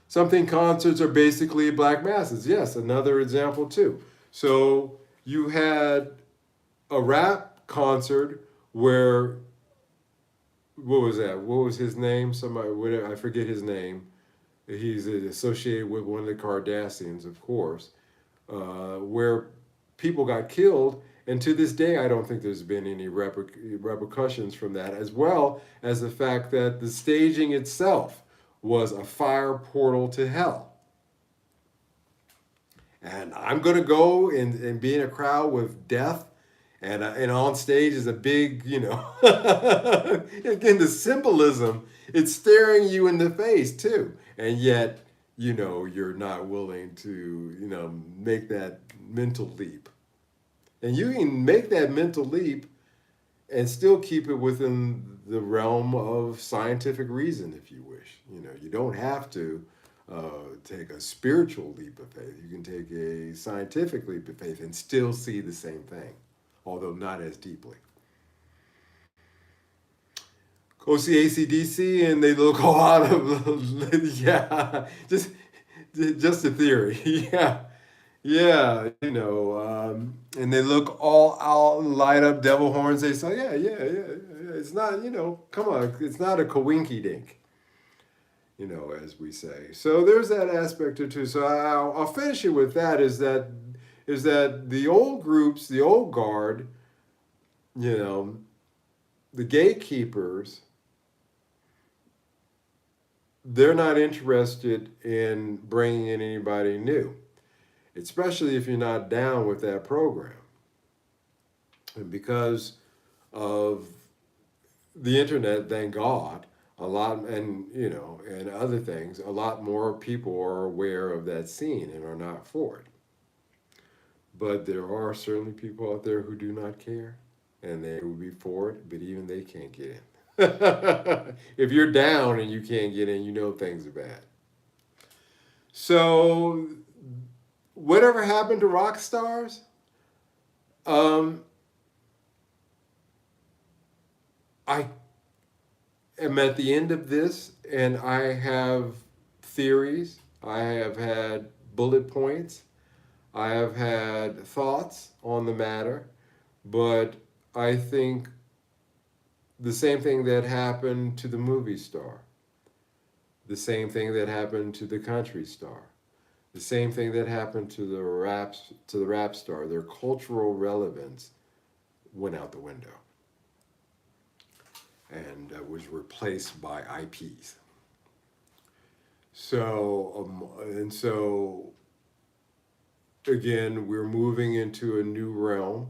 Something concerts are basically black masses. Yes, another example too. So you had a rap concert where, what was that? What was his name? Somebody, whatever, I forget his name. He's associated with one of the Kardashians, of course, where people got killed. And to this day, I don't think there's been any repercussions from that, as well as the fact that the staging itself was a fire portal to hell. And I'm going to go and be in a crowd with death, and on stage is a big, again, the symbolism, it's staring you in the face too. And yet, you're not willing to, make that mental leap. And you can make that mental leap and still keep it within the realm of scientific reason, if you wish. You don't have to take a spiritual leap of faith. You can take a scientific leap of faith and still see the same thing, although not as deeply. Go see AC/DC and they look all out of, yeah, just a theory. Yeah, and they look all out and light up devil horns. They say, yeah. It's not, come on, it's not a coinky dink, as we say. So there's that aspect of it too. So I'll finish it with that. Is that the old groups, the old guard, the gatekeepers, they're not interested in bringing in anybody new, especially if you're not down with that program. And because of the internet, thank God, a A lot, and and other things, a lot more people are aware of that scene and are not for it. But there are certainly people out there who do not care, and they will be for it, but even they can't get in. If you're down and you can't get in, you know things are bad. So, whatever happened to rock stars? Um, I am at the end of this, and I have theories. I have had bullet points. I have had thoughts on the matter, but I think the same thing that happened to the movie star, the same thing that happened to the country star, the same thing that happened to the rap star, their cultural relevance went out the window and was replaced by IPs. So again, we're moving into a new realm,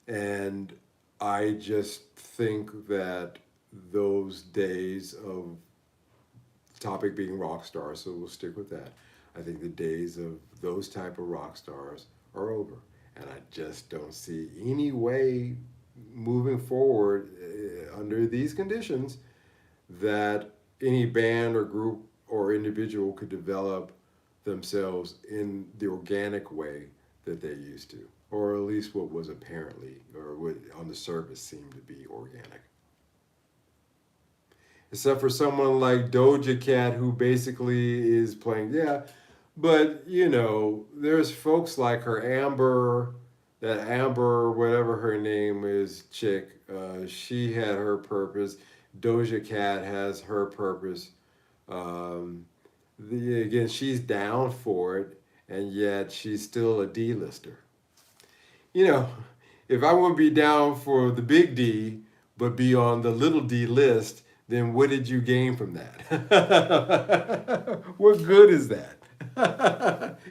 and I just think that those days of topic being rock stars, so we'll stick with that. I think the days of those type of rock stars are over, and I just don't see any way moving forward under these conditions that any band or group or individual could develop themselves in the organic way that they used to, or at least what was apparently or what on the surface seemed to be organic. Except for someone like Doja Cat, who basically is playing, yeah, but there's folks like her, Amber, whatever her name is, chick. She had her purpose. Doja Cat has her purpose. Um, again, she's down for it, and yet she's still a D-lister. You know, if I would be down for the big D, but be on the little D list, then what did you gain from that? What good is that?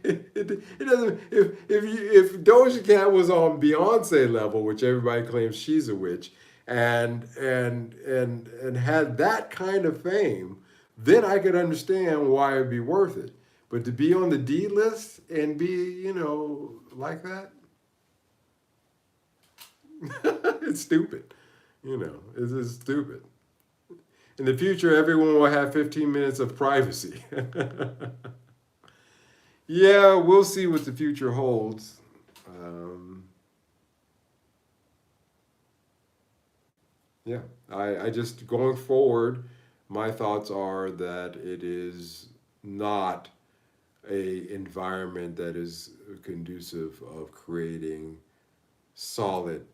It doesn't. If Doja Cat was on Beyonce level, which everybody claims she's a witch, and had that kind of fame, then I could understand why it'd be worth it. But to be on the D list and be, like that, it's stupid. It's just stupid. In the future, everyone will have 15 minutes of privacy. Yeah, we'll see what the future holds. Um, yeah, I just, going forward, my thoughts are that it is not a environment that is conducive of creating solid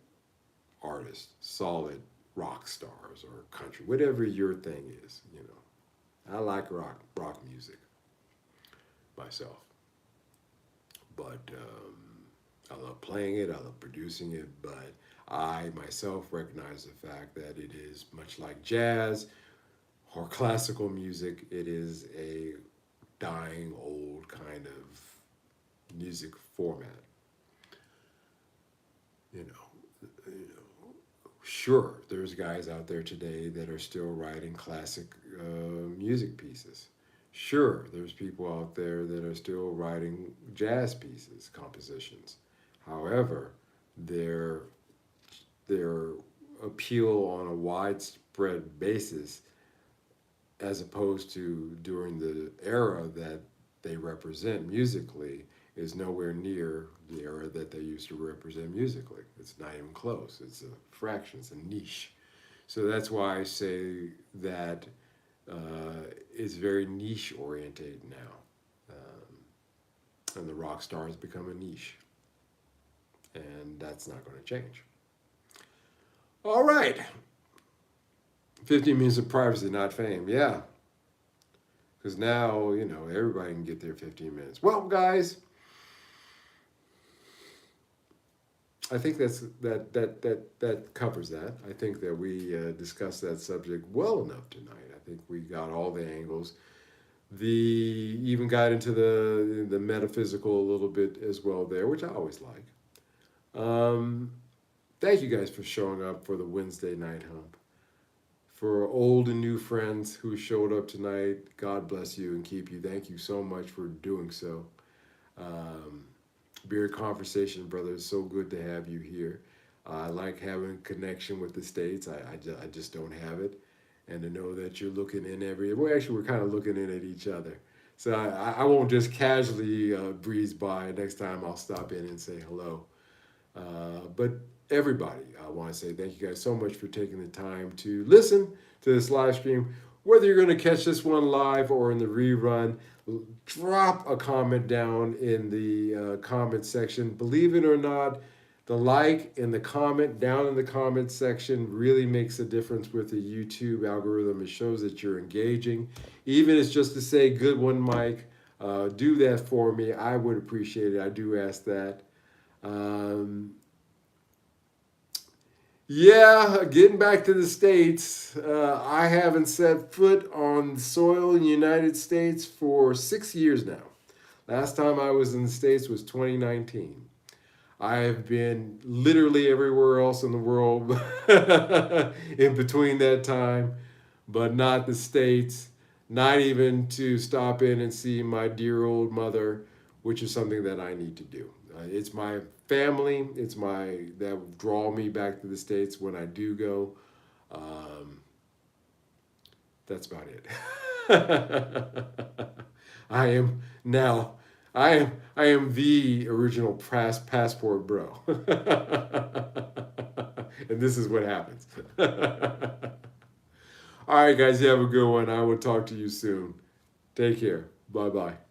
artists, solid rock stars or country, whatever your thing is. I like rock music myself, but I love playing it. I love producing it, but I myself recognize the fact that it is much like jazz or classical music. It is a dying old kind of music format. You know, sure, there's guys out there today that are still writing classic music pieces. Sure, there's people out there that are still writing jazz pieces, compositions. However, their their appeal on a widespread basis, as opposed to during the era that they represent musically, is nowhere near the era that they used to represent musically. It's not even close. It's a fraction. It's a niche. So that's why I say that it's very niche oriented now, and the rock star has become a niche, and that's not going to change. All right, 15 minutes of privacy, not fame. Yeah, because now everybody can get their 15 minutes. Well, guys, I think that covers that. I think that we discussed that subject well enough tonight. I think we got all the angles. The even got into the metaphysical a little bit as well there, which I always like. Thank you guys for showing up for the Wednesday night hump. For old and new friends who showed up tonight, God bless you and keep you. Thank you so much for doing so. Um, Beer Conversation, brother, it's so good to have you here. I like having connection with the States. I just don't have it. And to know that you're looking in well, actually, we're kind of looking in at each other. So I won't just casually breeze by. Next time I'll stop in and say hello. But everybody, I want to say thank you guys so much for taking the time to listen to this live stream. Whether you're going to catch this one live or in the rerun, drop a comment down in the comment section. Believe it or not, the like and the comment down in the comment section really makes a difference with the YouTube algorithm. It shows that you're engaging. Even if it's just to say, good one, Mike, do that for me. I would appreciate it. I do ask that. Um, yeah, getting back to the States, I haven't set foot on soil in the United States for 6 years now. Last time I was in the States was 2019. I have been literally everywhere else in the world in between that time, but not the States, not even to stop in and see my dear old mother, which is something that I need to do. It's my family, that will draw me back to the States when I do go. Um, that's about it. I am now. I am the original passport bro, and this is what happens. All right, guys, you have a good one. I will talk to you soon. Take care. Bye bye.